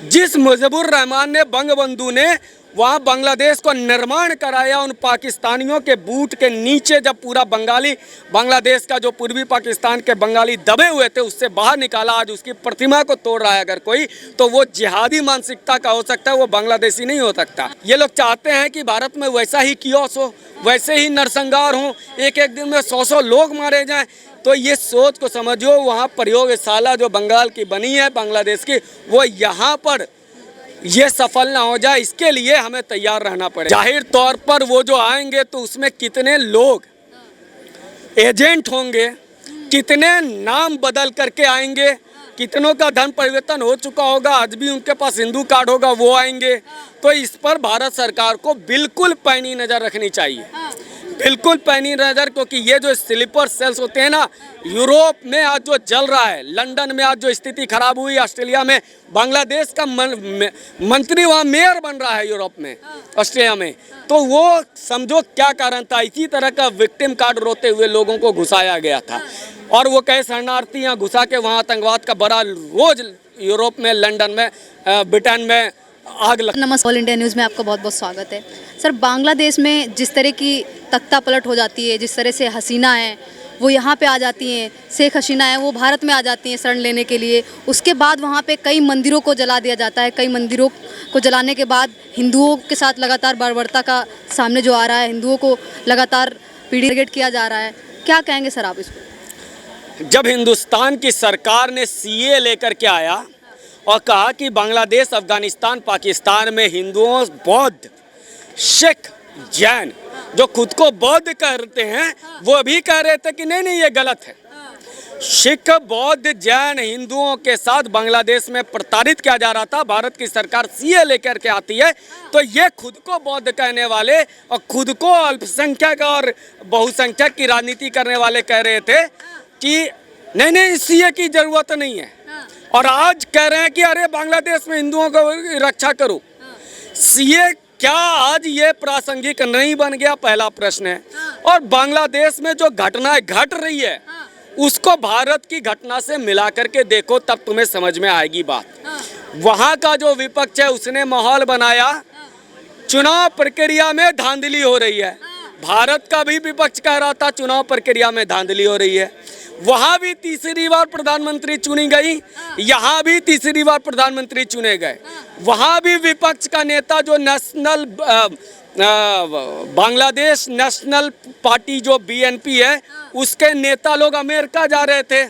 जिस मुजीबुर रहमान ने बंगबंधु ने वहाँ बांग्लादेश को निर्माण कराया, उन पाकिस्तानियों के बूट के नीचे जब पूरा बंगाली बांग्लादेश का जो पूर्वी पाकिस्तान के बंगाली दबे हुए थे उससे बाहर निकाला, आज उसकी प्रतिमा को तोड़ रहा है अगर कोई, तो वो जिहादी मानसिकता का हो सकता है, वो बांग्लादेशी नहीं हो सकता। ये लोग चाहते हैं कि भारत में वैसा ही कियोस हो, वैसे ही नरसंहार हो, एक एक दिन में 100 लोग मारे जाएं। तो ये सोच को समझो, वहाँ प्रयोगशाला जो बंगाल की बनी है बांग्लादेश की, वो यहाँ पर ये सफल ना हो जाए, इसके लिए हमें तैयार रहना पड़ेगा। जाहिर तौर पर वो जो आएंगे तो उसमें कितने लोग एजेंट होंगे, कितने नाम बदल करके आएंगे, कितनों का धन परिवर्तन हो चुका होगा, आज भी उनके पास हिंदू कार्ड होगा, वो आएंगे। तो इस पर भारत सरकार को बिल्कुल पैनी नज़र रखनी चाहिए, बिल्कुल पैनी नज़र, क्योंकि ये जो स्लीपर सेल्स होते हैं ना, यूरोप में आज जो चल रहा है, लंदन में आज जो स्थिति खराब हुई, ऑस्ट्रेलिया में बांग्लादेश का मंत्री वहाँ मेयर बन रहा है यूरोप में, ऑस्ट्रेलिया में, तो वो समझो क्या कारण था। इसी तरह का विक्टिम कार्ड रोते हुए लोगों को घुसाया गया था, और वो कई शरणार्थी यहाँ घुसा के वहाँ आतंकवाद का बड़ा रोज यूरोप में, लंदन में, ब्रिटेन में आग लग। नमस्कार, ऑल इंडिया न्यूज़ में आपका बहुत बहुत स्वागत है। सर, बांग्लादेश में जिस तरह की तख्ता पलट हो जाती है, जिस तरह से हसीना है वो यहाँ पे आ जाती हैं, शेख हसीना है वो भारत में आ जाती हैं शरण लेने के लिए, उसके बाद वहाँ पे कई मंदिरों को जला दिया जाता है। कई मंदिरों को जलाने के बाद हिंदुओं के साथ लगातार बर्बरता का सामने जो आ रहा है, हिंदुओं को लगातार टारगेट किया जा रहा है, क्या कहेंगे सर आप इसको? जब हिंदुस्तान की सरकार ने सीए लेकर के आया और कहा कि बांग्लादेश, अफगानिस्तान, पाकिस्तान में हिंदुओं, बौद्ध, सिख, जैन जो खुद को बौद्ध कहते हैं, वो भी कह रहे थे कि नहीं नहीं ये गलत है। सिख, बौद्ध, जैन हिंदुओं के साथ बांग्लादेश में प्रताड़ित किया जा रहा था। भारत की सरकार सीए लेकर के आती है तो ये खुद को बौद्ध कहने वाले और खुद को अल्पसंख्यक और बहुसंख्यक की राजनीति करने वाले कह रहे थे कि नहीं नहीं सीए की जरूरत नहीं है, और आज कह रहे हैं कि अरे बांग्लादेश में हिंदुओं को रक्षा करो। सीए क्या आज ये प्रासंगिक नहीं बन गया, पहला प्रश्न है। और बांग्लादेश में जो घटनाएं घट रही है उसको भारत की घटना से मिला करके देखो, तब तुम्हें समझ में आएगी बात। वहाँ का जो विपक्ष है उसने माहौल बनाया, चुनाव प्रक्रिया में धांधली हो रही है। भारत का भी विपक्ष कह रहा था चुनाव प्रक्रिया में धांधली हो रही है। वहाँ भी तीसरी बार प्रधानमंत्री चुनी गई, यहाँ भी तीसरी बार प्रधानमंत्री चुने गए। वहाँ भी विपक्ष का नेता जो नेशनल बांग्लादेश नेशनल पार्टी जो बीएनपी है, उसके नेता लोग अमेरिका जा रहे थे,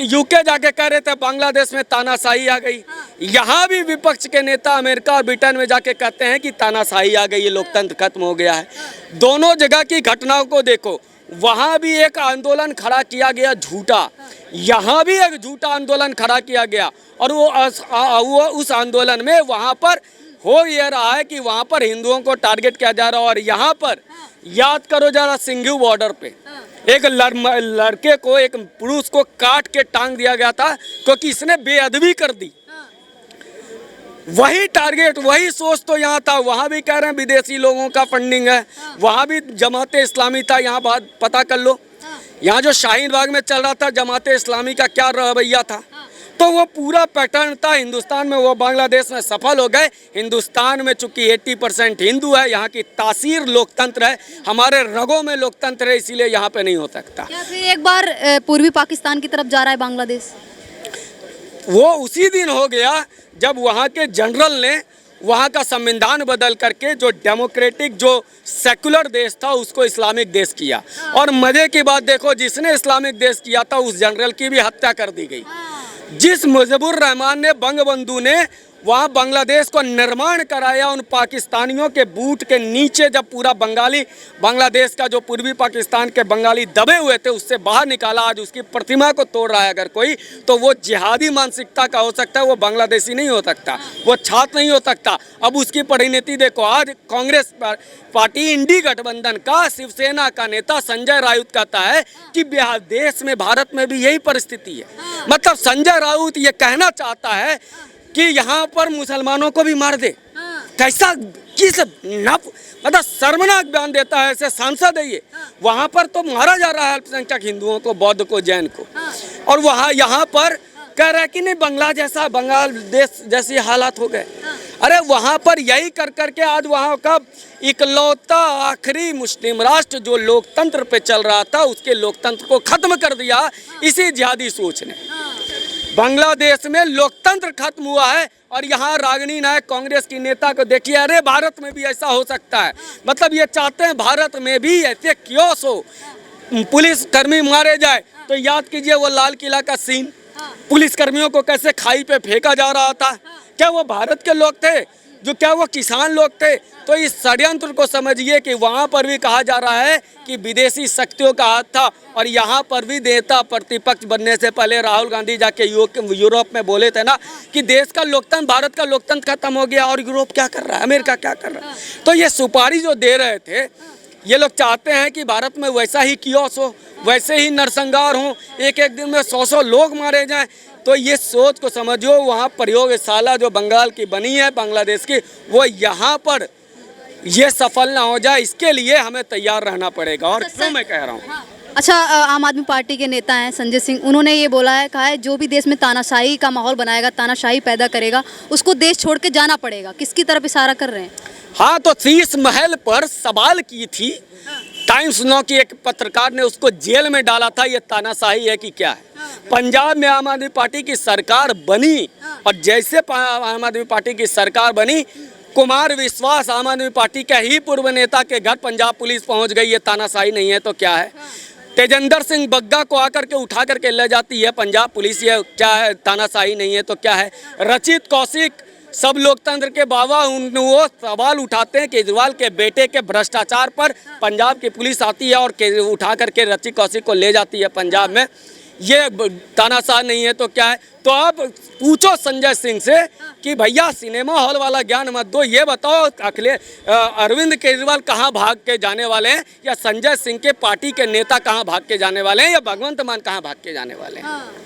यूके जाके कह रहे थे बांग्लादेश में तानाशाही आ गई। यहाँ भी विपक्ष के नेता अमेरिका और ब्रिटेन में जाके कहते हैं कि तानाशाही आ गई, ये लोकतंत्र खत्म हो गया है। दोनों जगह की घटनाओं को देखो, वहाँ भी एक आंदोलन खड़ा किया गया झूठा, यहाँ भी एक झूठा आंदोलन खड़ा किया गया, और वो उस आंदोलन में वहाँ पर हो ये रहा है कि वहाँ पर हिंदुओं को टारगेट किया जा रहा है। और यहाँ पर याद करो जरा, सिंघू बॉर्डर पे एक लड़के को, एक पुरुष को काट के टांग दिया गया था क्योंकि इसने बेअदबी कर दी। वही टारगेट, वही सोच तो यहाँ था। वहाँ भी कह रहे हैं विदेशी लोगों का फंडिंग है, वहाँ भी जमाते इस्लामी था। यहाँ बात पता कर लो, यहाँ जो शाहीन बाग में चल रहा था जमाते इस्लामी का क्या रवैया था, तो वो पूरा पैटर्न था हिंदुस्तान में। वो बांग्लादेश में सफल हो गए। हिंदुस्तान में चूंकि 80% हिंदू है, यहाँ की तासीर लोकतंत्र है, हमारे रगों में लोकतंत्र है, इसीलिए यहाँ पे नहीं हो सकता। क्या फिर एक बार पूर्वी पाकिस्तान की तरफ जा रहा है बांग्लादेश? वो उसी दिन हो गया जब वहाँ के जनरल ने वहाँ का संविधान बदल करके जो डेमोक्रेटिक, जो सेकुलर देश था उसको इस्लामिक देश किया। और मजे की बात देखो, जिसने इस्लामिक देश किया था उस जनरल की भी हत्या कर दी गई। जिस मुजीबुर रहमान ने, बंगबंधु ने वहाँ बांग्लादेश को निर्माण कराया, उन पाकिस्तानियों के बूट के नीचे जब पूरा बांग्लादेश का जो पूर्वी पाकिस्तान के बंगाली दबे हुए थे उससे बाहर निकाला, आज उसकी प्रतिमा को तोड़ रहा है अगर कोई, तो वो जिहादी मानसिकता का हो सकता है, वो बांग्लादेशी नहीं हो सकता, वो छात्र नहीं हो सकता। अब उसकी परिणति देखो, आज कांग्रेस पार्टी इंडी गठबंधन का शिवसेना का नेता संजय राउत कहता है कि देश में, भारत में भी यही परिस्थिति है। मतलब संजय राउत ये कहना चाहता है कि यहाँ पर मुसलमानों को भी मार दे। कैसा किस मतलब शर्मनाक बयान देता है ऐसे सांसद है ये। वहाँ पर तो मारा जा रहा है अल्पसंख्यक हिंदुओं को, बौद्ध को, जैन को, और वहाँ यहाँ पर कह रहा है कि नहीं बांग्लादेश जैसी हालात हो गए। अरे वहाँ पर यही कर करके आज वहाँ का इकलौता आखिरी मुस्लिम राष्ट्र जो लोकतंत्र पे चल रहा था उसके लोकतंत्र को खत्म कर दिया इसी जिहादी सोच ने। बांग्लादेश में लोकतंत्र खत्म हुआ है और यहाँ रागिनी नायक कांग्रेस की नेता को देखिए, अरे भारत में भी ऐसा हो सकता है। मतलब ये चाहते हैं भारत में भी ऐसे क्योस हो, पुलिस कर्मी मारे जाए। तो याद कीजिए वो लाल किला का सीन, पुलिस कर्मियों को कैसे खाई पे फेंका जा रहा था। क्या वो भारत के लोग थे? क्या वो किसान लोग थे? तो इस षड्यंत्र को समझिए कि वहाँ पर भी कहा जा रहा है कि विदेशी शक्तियों का हाथ था और यहाँ पर भी नेता प्रतिपक्ष बनने से पहले राहुल गांधी जाके यूरोप में बोले थे ना कि देश का लोकतंत्र, भारत का लोकतंत्र खत्म हो गया और यूरोप क्या कर रहा है, अमेरिका क्या कर रहा है। तो ये सुपारी जो दे रहे थे, ये लोग चाहते हैं कि भारत में वैसा ही कियोस हो, वैसे ही नरसंहार हो, एक एक दिन में 100 लोग मारे जाएं। तो ये सोच को समझो, वहाँ प्रयोगशाला जो बंगाल की बनी है बांग्लादेश की, वो यहाँ पर ये सफल ना हो जाए इसके लिए हमें तैयार रहना पड़ेगा। और क्यों मैं कह रहा हूँ, अच्छा, आम आदमी पार्टी के नेता हैं संजय सिंह, उन्होंने ये बोला है, कहा है जो भी देश में तानाशाही का माहौल बनाएगा, तानाशाही पैदा करेगा, उसको देश छोड़ के जाना पड़ेगा। किसकी तरफ इशारा कर रहे हैं? हाँ, तो शीश महल पर सवाल की थी, टाइम्स नाउ की एक पत्रकार ने उसको जेल में डाला था, ये तानाशाही है कि क्या है। पंजाब में आम आदमी पार्टी की सरकार बनी और जैसे आम आदमी पार्टी की सरकार बनी, कुमार विश्वास आम आदमी पार्टी के ही पूर्व नेता के घर पंजाब पुलिस पहुंच गई। ये तानाशाही नहीं है तो क्या है? तेजेंद्र सिंह बग्गा को आकर के उठा करके ले जाती है पंजाब पुलिस, ये क्या है? तानाशाही नहीं है तो क्या है? रचित कौशिक सब लोकतंत्र के बाबा वो सवाल उठाते हैं केजरीवाल के बेटे के भ्रष्टाचार पर, पंजाब की पुलिस आती है और उठा करके रचित कौशिक को ले जाती है पंजाब में। ये तानाशाह नहीं है तो क्या है? तो अब पूछो संजय सिंह से कि भैया सिनेमा हॉल वाला ज्ञान मत दो, ये बताओ अरविंद केजरीवाल कहाँ भाग के जाने वाले हैं, या संजय सिंह के पार्टी के नेता कहाँ भाग के जाने वाले हैं, या भगवंत मान कहाँ भाग के जाने वाले हैं।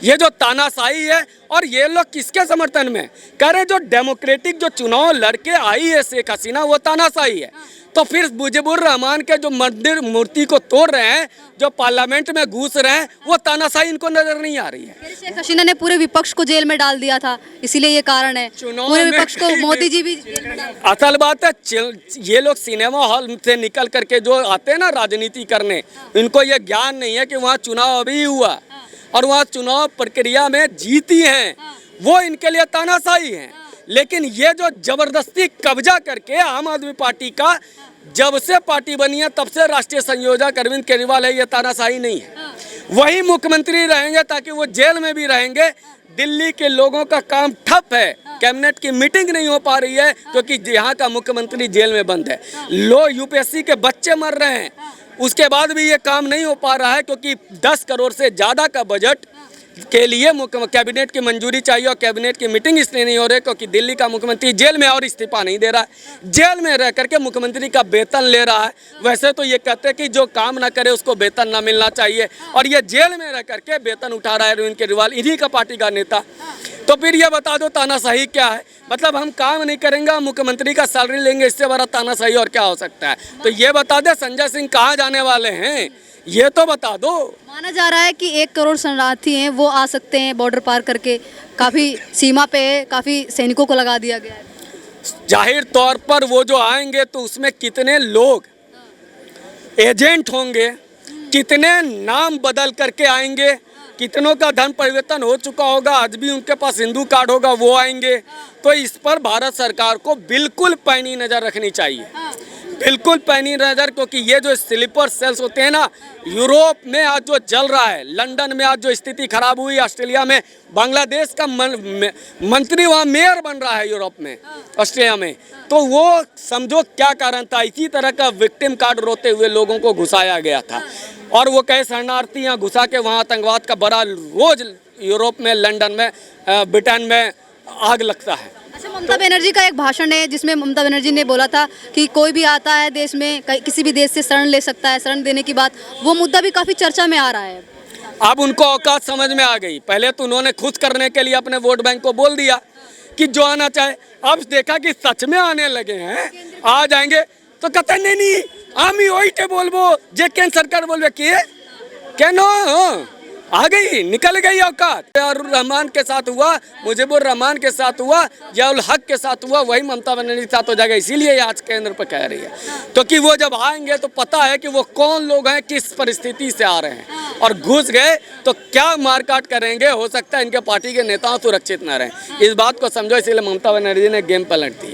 ये जो तानाशाही है, और ये लोग किसके समर्थन में कह रहे हैं? जो डेमोक्रेटिक जो चुनाव लड़के आई है शेख हसीना, वो तानाशाही है। तो फिर मुजीबुर रहमान के जो मंदिर मूर्ति को तोड़ रहे हैं, जो पार्लियामेंट में घुस रहे हैं, वो तानाशाही इनको नजर नहीं आ रही है। शेख हसीना ने पूरे विपक्ष को जेल में डाल दिया था, इसीलिए ये कारण है। पूरे विपक्ष को मोदी जी भी जेल में डाल। असल बात है, ये लोग सिनेमा हॉल से निकल करके जो आते हैं ना राजनीति करने, इनको ये ज्ञान नहीं है कि वहाँ चुनाव अभी हुआ और वहाँ चुनाव प्रक्रिया में जीती हैं, वो इनके लिए तानाशाही है। लेकिन ये जो जबरदस्ती कब्जा करके आम आदमी पार्टी का जब से पार्टी बनी है तब से राष्ट्रीय संयोजक अरविंद केजरीवाल है, ये तानाशाही नहीं है। वही मुख्यमंत्री रहेंगे ताकि वो जेल में भी रहेंगे। दिल्ली के लोगों का काम ठप है, कैबिनेट की मीटिंग नहीं हो पा रही है क्योंकि यहाँ का मुख्यमंत्री जेल में बंद है। यूपीएससी के बच्चे मर रहे हैं, उसके बाद भी ये काम नहीं हो पा रहा है क्योंकि 10 करोड़ से ज़्यादा का बजट के लिए कैबिनेट की मंजूरी चाहिए और कैबिनेट की मीटिंग इसलिए नहीं हो रही क्योंकि दिल्ली का मुख्यमंत्री जेल में और इस्तीफा नहीं दे रहा है, जेल में रह करके मुख्यमंत्री का वेतन ले रहा है। वैसे तो ये कहते हैं कि जो काम ना करे उसको वेतन ना मिलना चाहिए, और ये जेल में रह करके वेतन उठा रहा है अरविंद केजरीवाल, इन्हीं का पार्टी का नेता। तो फिर ये बता दो तानाशाही क्या है? मतलब हम काम नहीं करेंगे, मुख्यमंत्री का सैलरी लेंगे, इससे बड़ा तानाशाही और क्या हो सकता है? तो ये बता दे संजय सिंह कहाँ जाने वाले हैं, ये तो बता दो। माना जा रहा है कि 1 करोड़ शरणार्थी हैं, वो आ सकते हैं बॉर्डर पार करके, काफ़ी सीमा पे काफ़ी सैनिकों को लगा दिया गया है। जाहिर तौर पर वो जो आएंगे तो उसमें कितने लोग एजेंट होंगे, कितने नाम बदल करके आएंगे, कितनों का धन परिवर्तन हो चुका होगा, आज भी उनके पास हिंदू कार्ड होगा, वो आएंगे। तो इस पर भारत सरकार को बिल्कुल पैनी नज़र रखनी चाहिए, बिल्कुल पैनी नज़र, क्योंकि ये जो स्लीपर सेल्स होते हैं ना, यूरोप में आज जो चल रहा है, लंदन में आज जो स्थिति खराब हुई, ऑस्ट्रेलिया में बांग्लादेश का मंत्री वहाँ मेयर बन रहा है यूरोप में, ऑस्ट्रेलिया में, तो वो समझो क्या कारण था। इसी तरह का विक्टिम कार्ड रोते हुए लोगों को घुसाया गया था, और वो कई शरणार्थी यहाँ घुसा के वहाँ आतंकवाद का बड़ा रोज यूरोप में, लंदन में, ब्रिटेन में आग लगता है। अच्छा, ममता बनर्जी का एक भाषण है जिसमें ममता बनर्जी ने बोला था कि कोई भी आता है देश में, किसी भी देश से शरण ले सकता है, शरण देने की बात, वो मुद्दा भी काफ़ी चर्चा में आ रहा है। अब उनको औकात समझ में आ गई। पहले तो उन्होंने खुश करने के लिए अपने वोट बैंक को बोल दिया कि जो आना चाहे, अब देखा कि सच में आने लगे हैं, आ जाएंगे, तो कहते नहीं आमी वही बोलबो जे केंद्र सरकार बोलबे कि केनो आ गई, निकल गई औकात। और रहमान के साथ हुआ, मुजीबुर रहमान के साथ हुआ, जियाउल हक के साथ हुआ, वही ममता बनर्जी के साथ हो जाएगा। इसीलिए आज केंद्र पर कह रही है, क्योंकि वो जब आएंगे तो पता है कि वो कौन लोग हैं, किस परिस्थिति से आ रहे हैं, और घुस गए तो क्या मारकाट करेंगे। हो सकता है इनके पार्टी के नेता सुरक्षित न रहें। इस बात को समझो, इसीलिए ममता बनर्जी ने गेम पलट दी है।